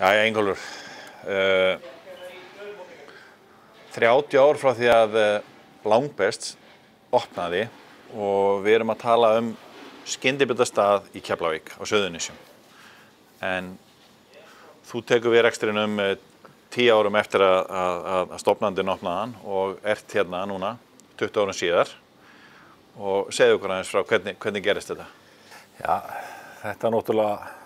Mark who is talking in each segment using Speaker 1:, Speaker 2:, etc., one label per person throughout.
Speaker 1: Jæja, Ingólfur. 30 ár frá því að Langbest opnaði og við erum að tala skyndibitastað í Keflavík á Suðurnesjum. En þú tekur við rekstrinum 10 árum eftir að stofnandinn opnaði hann og ert hérna núna 20 árum síðar. Og segðu okkur aðeins frá hvernig gerist þetta?
Speaker 2: Já, þetta náttúrulega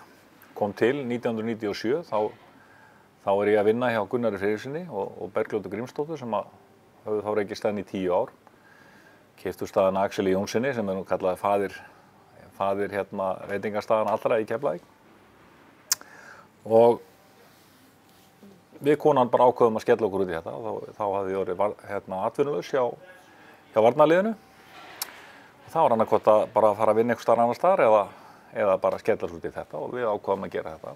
Speaker 2: kom til 1997, þá ég að vinna hjá Gunnari Friðrikssyni og Bergljótu Grímsdóttur sem höfðu þá rekið staðinn í 10 ár. Keyptu staðinn Axeli Jónsssyni sem nú kallaði faðir veitingastaðanna allra í Keflavík. Og við konan bara ákveðum að skella okkur út í þetta og þá hafði ég orðið atvinnulaus hjá varnarliðinu. Og þá var annaðhvort að bara fara að vinna einhvers staðar annars staðar eða bara skellast út í þetta og við ákveðum að gera þetta.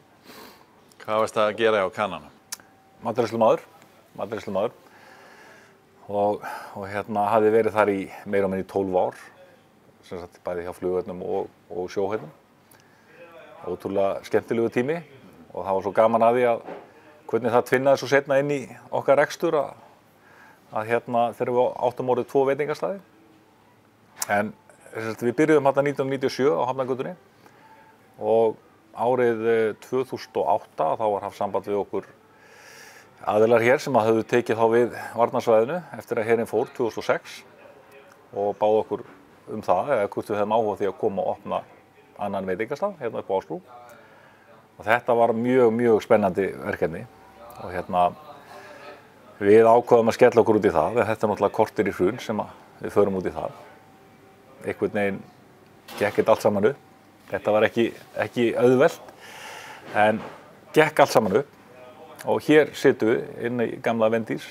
Speaker 1: Hvað varst það að gera hjá Kananum?
Speaker 2: Matreiðslumaður. Og hafði verið þar í meira og minni 12 ár, sem sagt bæði hjá flugvöllum og sjóhernum. Ótrúlega skemmtilegu tími og það var svo gaman að því að hvernig það tvinnaði svo seinna inn í okkar rekstur að þegar við áttum orðið 2 veitingastaði. En við byrjuðum hérna 1997 á Hafnargötunni og árið 2008 þá var haft samband við okkur aðilar hér sem höfðu tekið þá við varnarsvæðinu eftir að herinn fór 2006 og báðu okkur það eða hvort við hefðum áhuga því að koma og opna annan veitingastað hérna upp á Ásbrú. Og þetta var mjög spennandi verkefni og við ákváðum að skella okkur út í það en þetta náttúrulega korter í hrun sem við förum út í það. Einhvern veginn gekk þetta allt saman upp. Þetta var ekki auðvelt, en gekk allt saman upp og hér sittum við inn í gamla Vendís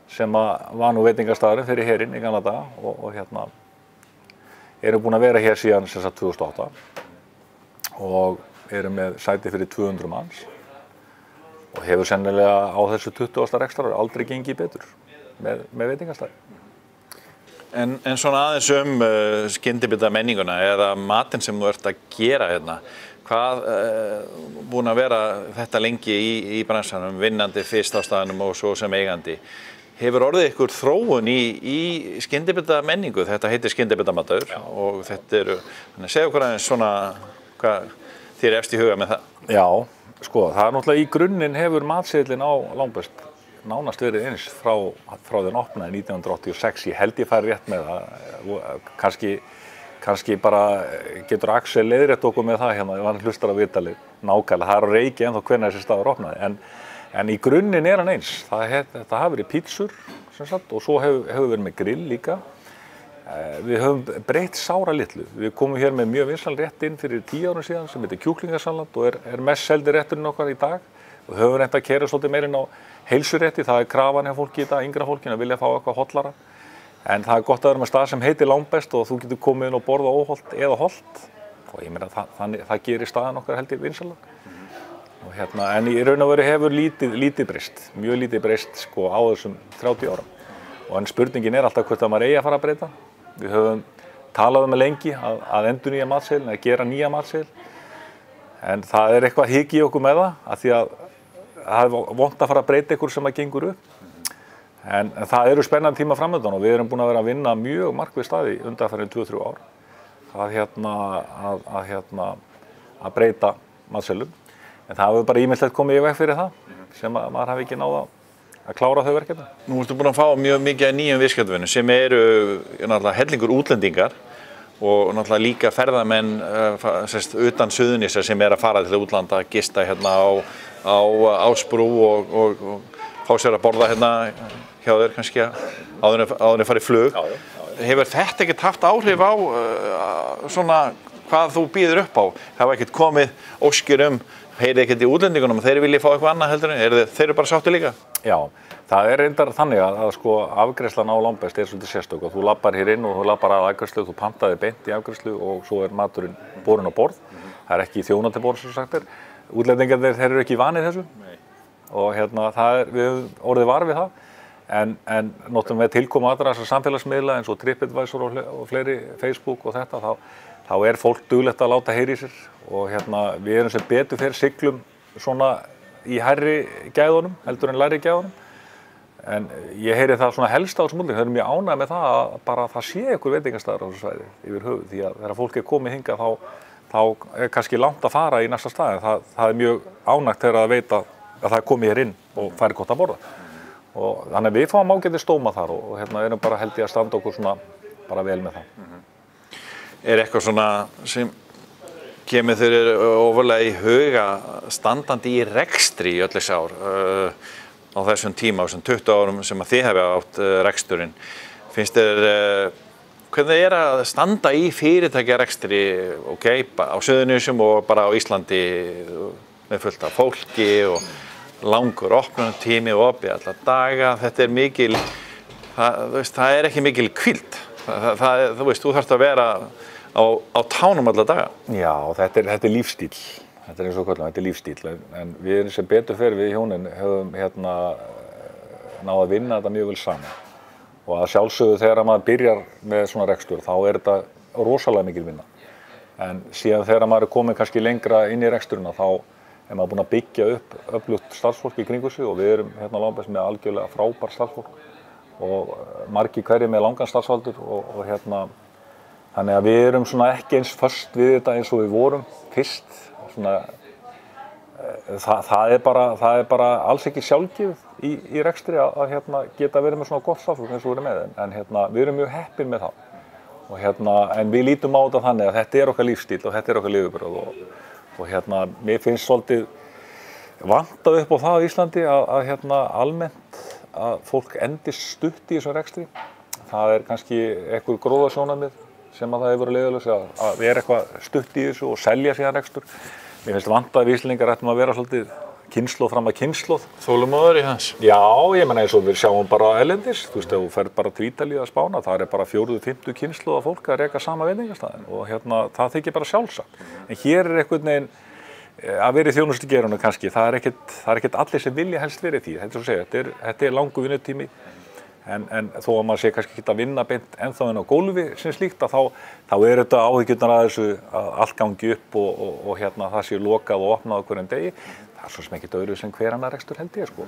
Speaker 2: sem var nú veitingastaðurinn fyrir herinn í gamla daga og erum búin að vera hér síðan 2008 og erum með sæti fyrir 200 manns og hefur sennilega á þessu 20. rekstrar aldrei gengið betur með veitingastaði.
Speaker 1: En svona aðeins skyndibita menninguna eða matinn sem þú ert að gera hérna. Hvað búin að vera þetta lengi í bransanum, vinnandi fyrst á staðnum og svo sem eigandi? Hefur orðið ykkur þróun í skyndibita menningu? Þetta heitir skyndibitamatur og þetta segðu okkur aðeins svona hvað þér efst í huga með það?
Speaker 2: Já, sko, það náttúrulega í grunninn hefur matseðillinn á Langbest nánast verið eins frá þeim opnaði 1986, ég held ég færi rétt með það, kannski bara getur Axel leiðrétt okkur með það hérna, hann hlustar á viðtalið nákvæmlega, það á reiki ennþá hvenær þessi staður opnaði, en í grunninn hann eins, þetta hafi verið pítsur sem sagt og svo hefur verið með grill líka, við höfum breytt sára litlu, við komum hér með mjög vinsælan rétt inn fyrir 10 árum síðan sem heitir kjúklingasalat og er mest seldi rétturinn okkar í dag og höfum reynt að keyra svolítið meira inn á heilsurétti, það krafan hjá fólki í dag, yngra fólkinu að vilja fá eitthvað hollara. En það gott að vera með stað sem heitir Langbest og þú getur komið inn og borða óhollt eða hollt. Og ég meina það gerir staðan okkar held ég vinsælan. En í raun og veru hefur lítið breyst, mjög lítið breyst sko á þessum 30 árum. Og en spurningin er alltaf hvort að maður eigi að fara að breyta. Við höfum talað lengi að endurnýja matseðilinn, að gera nýja matseðil. En það er eitthvað hik í okkur með það, af því að það er vont að fara að breyta ykkur sem gengur upp. En það eru spennandi tíma framöndan og við erum búin að vera að vinna mjög markviss staði undanfarin 2-3 ár. Að breyta matseðlum. En það hefur bara ýmislegt komið í veg fyrir það, sem maður hafi ekki náð að klára þau verkefni.
Speaker 1: Nú ertu búin að fá mjög mikið af nýjum viðskiptavinum sem eru náttúrulega hellingur útlendingar og náttúrulega líka ferðamenn utan Suðurnesja sem að fara til útlanda að gista hérna á Ásbrú og fá sér að borða hérna hjá þér kannski áður en fara í flug. Hefur þetta ekkert haft áhrif á svona hvað þú býður upp á? Hafa ekkert komið óskir heyrið ekkert í útlendingunum og þeir vilja fá eitthvað annað heldur en þeir eru bara sáttir líka?
Speaker 2: Já, það er reyndar þannig að sko afgreiðslan á Langbest svolítið sérstök og þú lappar hér inn og þú lappar að afgreiðslu, þú pantaði beint í afgreiðslu og svo er maturinn borinn á borð. Það er ekki þjónandi borð sem sagt er. Útlendingarnir þeir eru ekki vanir þessu og við höfum orðið var við það. En náttúrulega með tilkomu allra þessar samfélagsmiðla eins og TripAdvisor og fleiri, Facebook og þetta, þá er fólk duglegt að láta heyra í sér og við erum sem betur fyrir siglum svona í hærri gæðunum, heldur en lægri gæðunum. En ég heyri það svona helst á þessum útlendingum, þau eru mjög ánægð með það að bara það sé einhver veitingastaður á þessu svæði yfir höfuð. Því að þegar fólk komið hingað þá kannski langt að fara í næsta stað, en það mjög ánægt þegar að veita að það komið hér inn og færi gott að borða. Og þannig að við fáum ágætis dóma þar og erum bara held ég að standa okkur svona bara vel með það.
Speaker 1: Eitthvað svona sem kemur þér ofarlega í huga standandi í rekstri í öll þessi ár á þessum tíma, á þessum 20 árum sem að þið hefði átt reksturinn? Finnst þér, hvernig að standa í fyrirtækjarekstri, á Suðurnesjum og bara á Íslandi með fullt af fólki og langur opnunartími og opið alla daga? Þetta mikil, það ekki mikil hvíld. Þú þarft að vera á tánum alla daga.
Speaker 2: Já, þetta lífstíll. Þetta eins og kallum, þetta lífstíll. En við sem betur fer við hjónin höfum náð að vinna þetta mjög vel saman. Og að sjálfsögðu þegar maður byrjar með svona rekstur, þá þetta rosalega mikil vinna. En síðan þegar maður komið kannski lengra inn í reksturina, þá maður búinn að byggja upp öflugt starfsfólk í kringu sig og við erum Lambess með algjörlega frábært starfsfólk og margir hverjir með langan starfsaldur og þannig að við erum svona ekki eins föst við þetta eins og við vorum fyrst. Svona, það er bara alls ekki sjálfgefið í rekstri að geta verið með svona gott starfsfólk eins og við erum með, en við erum mjög heppin með það. Og en við lítum á þetta þannig að þetta okkar lífstíll og þetta okkar lifibrauð og mér finnst svolítið vantað upp á það á Íslandi að almennt að fólk endist stutt í þessum rekstri. Það kannski einhver gróðasjónarmið sem að það hefur verið leiðarlösi að vera eitthvað stutt í þessu og selja síðan rekstur. Mér finnst vantað að við Íslendingar ættum að vera svolítið kynslóð fram að kynslóð.
Speaker 1: Þolinmóðir í hans?
Speaker 2: Já, ég meina eins og við sjáum bara erlendis. Þú veist, ef þú ferð bara til Ítalíu að Spána, það bara 4., 5. kynslóð af fólk að reka sama veitingastaðinn og það þykir bara sjálfsagt. En hér einhvern veginn að vera í þjónustugeirunum kannski, það ekkert allir sem vilja helst verið því. Þetta langur vinnutími. En þó að maður sé kannski ekki að vinna beint ennþá inn á gólfi sem slíkt þá þetta áhyggjurnar að þessu að allt gangi upp og það sé lokað og opnað á hverjum degi. Það svo sem ekkert öðru sem hver annar rekstur held ég sko.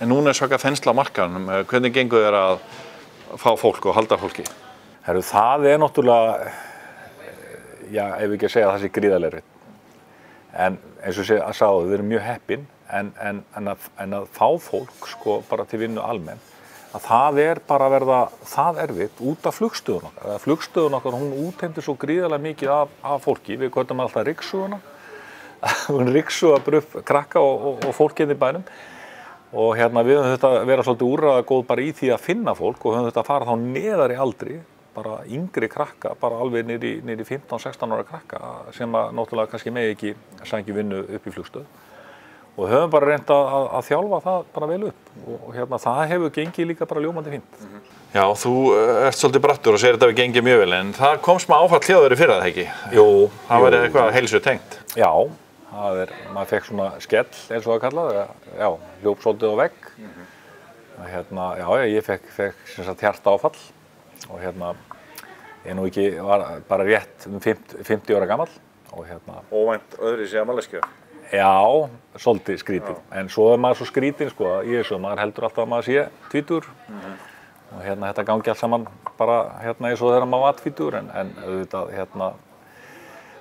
Speaker 1: En núna svaka þensla á markaðnum. Hvernig gengur þér að fá fólk og halda fólki?
Speaker 2: Það náttúrulega, já, ef við ekki að segja að það sé gríðarlega. En eins og sagði, við erum mjög heppin en að fá fólk sko bara til vinnu almennt. Að það bara að verða það erfitt út af flugstöðun okkar. Flugstöðun okkar, hún útheimtir svo gríðarlega mikið af fólki. Við köllum alltaf ryksugguna. Hún ryksuga bara upp krakka og fólk hérna í bænum. Og við höfum þetta að vera svolítið úrræðagóð bara í því að finna fólk og höfum þetta að fara þá neðar í aldri, bara yngri krakka, bara alveg niður í 15-16 ára krakka sem að náttúrulega kannski megi ekki sækja vinnu upp í flugstöð. Og höfum bara reynt að þjálfa það bara vel upp og það hefur gengið líka bara ljómandi fínt.
Speaker 1: Já, þú ert svolítið brattur og segir þetta hefur gengið mjög vel, en það kom smá áfall hjá þér fyrir það ekki?
Speaker 2: Jú.
Speaker 1: Það var eitthvað heilsu tengt?
Speaker 2: Já, maður fekk svona skell eins og það kallaði, já, hljóp svolítið á vegg. Ég fekk sem sagt hjartaáfall og ég nú ekki var bara rétt 50 ára gamall og
Speaker 1: Óvænt öðruvísi afmælisgjöf?
Speaker 2: Já, svolítið skrítið. En svo maður svo skrítinn sko í þessu, maður heldur alltaf að maður sé tvítugur. Og þetta gangi allt saman bara eins og þegar maður var tvítugur, en auðvitað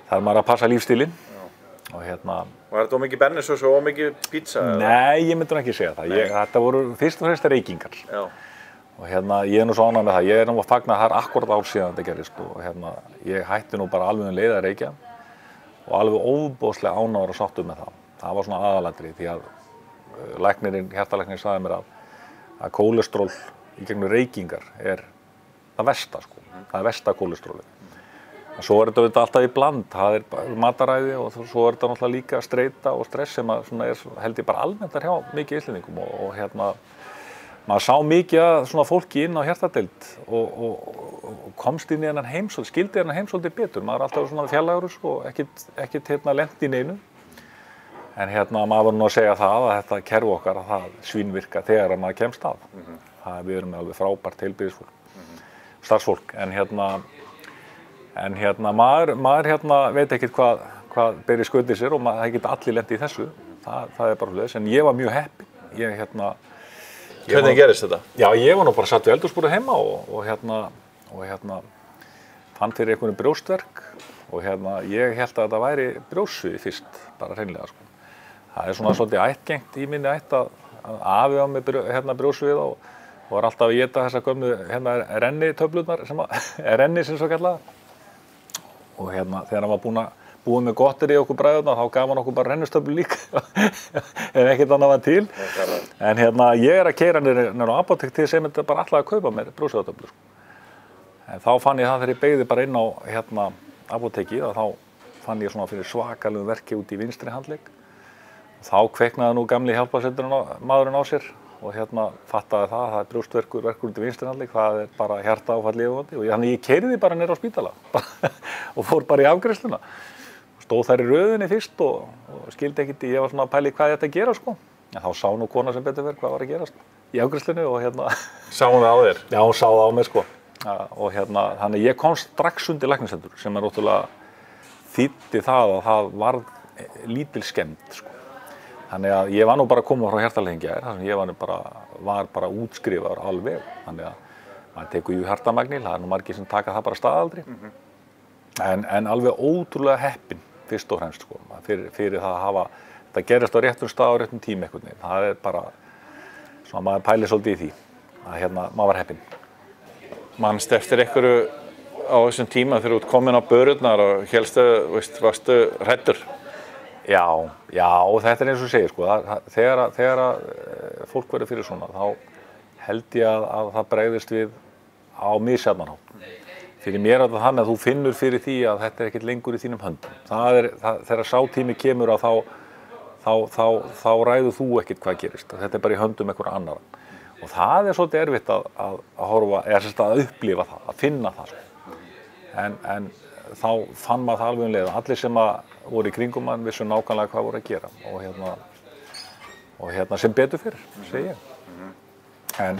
Speaker 2: þarf maður að passa lífstílinn. Og
Speaker 1: Var þetta ómikið bernisós og ómikið pizza?
Speaker 2: Nei, ég myndi ekki segja það. Þetta voru fyrst og fremst reykingar.
Speaker 1: Já.
Speaker 2: Og ég nú svo ánægður með það. Ég nú að fagna að það akkúrat ár síðan þetta gerist og ég hætti nú bara alveg leið að reykja. Og alveg óbóðslega ánægður og sáttur með það. Það var svona aðalatriði því að hjartalæknirinn sagði mér að kólesteról í gegnum reykingar það versta sko. Það er versta kólesterólið. En svo þetta alltaf í bland, það mataræði og svo þetta náttúrulega líka streita og stress sem held ég bara almennt hjá mikið Íslendingum og maður sá mikið að svona fólki inn á hjartadeild og komst inn í þennan heimsóld, skildi þennan heimsóldi betur. Maður alltaf svona fjarlægur og ekkert lent í neinu. En maður var nú að segja það að þetta kerfi okkar að það svínvirka þegar maður kemst að. Við erum alveg frábært heilbrigðisfólk, starfsfólk. En maður veit ekkert hvað ber í skauti sér og það geta allir lent í þessu. það bara hlutis, en ég var mjög heppinn.
Speaker 1: Hvernig gerist þetta?
Speaker 2: Já, ég var nú bara satt við eldhúsborðið heima og fann fyrir einhverju brjóstverk og ég held að þetta væri brjóstsviði fyrst, bara hreinlega, sko. Það er svona svolítið ættgengt í minni ætt að afi á mig brjóstsviði og var alltaf að éta þessa gömlu rennitöflurnar, renni sem svo kallaða. Og þegar hann var búið með gottir í okkur bræðurna, þá gaf hann okkur bara rennistöflu líka, ef ekkert annað var til. En ég er að keyra niður á apótek til sem þetta bara alltaf að kaupa mér brjóstsviðatöflu, sko. En þá fann ég það þegar ég beygði bara inn á apótekið, og þá fann ég svona fyrir svakalegu verki út í vinstri handlegg. Þá kveiknaði nú gamli hjálparsveiturmaðurinn á sér og fattaði það er brjóstverkur út í vinstri handlegg, það er bara hjartaáfall yfirvofandi. Og þannig ég keyrði bara niður á spítala og fór bara í afgreiðsluna. Stóð þar í röðinni fyrst og skildi ekkert, ég var svona að pæla hvað ég ætti að gera, sko. En þá sá nú kona sem betur hvað var að gerast í afgreiðslunni og
Speaker 1: Sá hún það á þér?
Speaker 2: Já, hún sá það á mér, sko. Og þannig ég kom strax undir læknishendur, sem ótrúlega þýddi það að það varð lítil skemmd, sko. Þannig að ég var nú bara að koma frá hjartalækningi, þar sem ég var bara útskrifaður alveg. Þannig að maður tekur jú hjartamagnil, það er nú margir sem taka það bara staðaldri. En alveg ótrúlega heppinn, fyrst og fremst, sko, fyrir það að hafa, þetta gerist á réttum stað á réttum tíma einhvern veginn. Það er bara, svona maður pælir svolítið í því, að maður var heppinn.
Speaker 1: Manstu eftir einhverju á þessum tíma þegar þú ert komin á börurnar og hélstu, varstu hræddur?
Speaker 2: Já, þetta er eins og segir, sko, þegar fólk verður fyrir svona, þá held ég að það bregðist við á misjafnan hátt. Fyrir mér er það þannig að þú finnur fyrir því að þetta er ekkert lengur í þínum höndum. Þegar sá tími kemur að þá ræður þú ekkert hvað gerist. Þetta er bara í höndum einhverja annarra. Og það er svolítið erfitt að horfa, að upplifa það, að finna það, sko. En þá fann maður það alveg um leið. Allir sem voru í kringum mann vissu nákvæmlega hvað voru að gera. Og sem betur fyrir, segi ég. En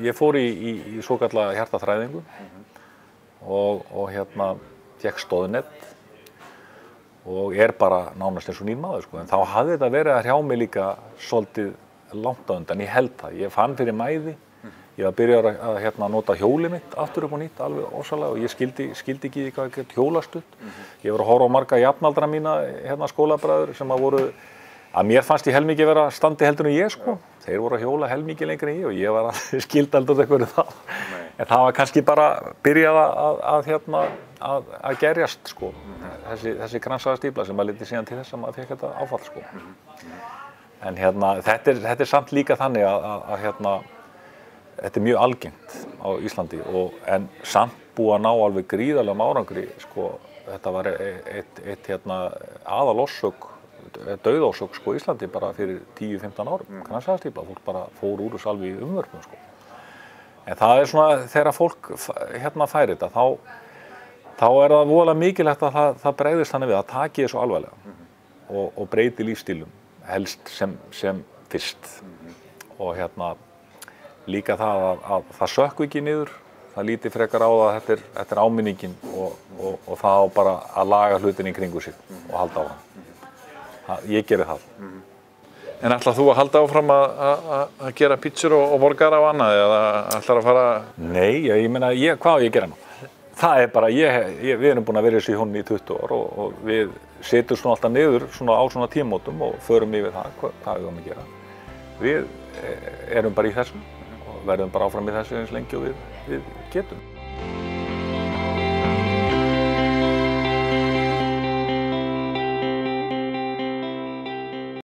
Speaker 2: ég fór í svokallaða hjartaþræðingu og fékk stoðnett og er bara nánast eins og nýr maður, sko. En þá hafði þetta verið að hrjá mig líka svolítið langt á undan, ég held það. Ég fann fyrir mæði, ég var byrjaður að nota hjólið mitt aftur upp á nýtt, alveg ósalega, og ég skildi ekki hvað ég get hjólastutt. Ég var að horfa á marga jafnaldra mína, skólabræður, sem voru, að mér fannst ég helmingi vera standi heldur en ég, sko. Þeir voru að hjóla helmingi lengri en ég og ég var skildi aldrei eitthvað það. En það var kannski bara byrjað að gerjast, sko. Þessi kransaða stífla sem leiddi síðan til þess að maður fékk þetta áfall, sko. En þetta er samt líka þannig að þetta er mjög algengt á Íslandi en samt búið að ná alveg gríðarlegum árangri, sko. Þetta var eitt aðalorsök, dauðorsök, sko, í Íslandi bara fyrir 10-15 árum. Kransaða stífla, fólk bara fór úr þessu alveg í umvörpum, sko. En það er svona, þegar fólk fær þetta, þá er það voðalega mikilvægt að það bregðist þannig við að taki þessu alvarlega og breyti lífsstílum, helst sem fyrst. Og líka það að það sökkvi ekki niður, það líti frekar á að þetta er áminningin og það á bara að laga hlutin í kringu sig og halda á hann. Ég geri það.
Speaker 1: En ætlar þú að halda áfram að gera pítsur og borgara og annað, eða ætlar að fara?
Speaker 2: Nei, ég meina, hvað á ég að gera nú? Það er bara, við erum búin að vera í honum í 20 ár og við setjum svona alltaf niður á svona tímamótum og förum yfir það, hvað við erum að gera. Við erum bara í þessu og verðum bara áfram í þessu eins lengi og við getum.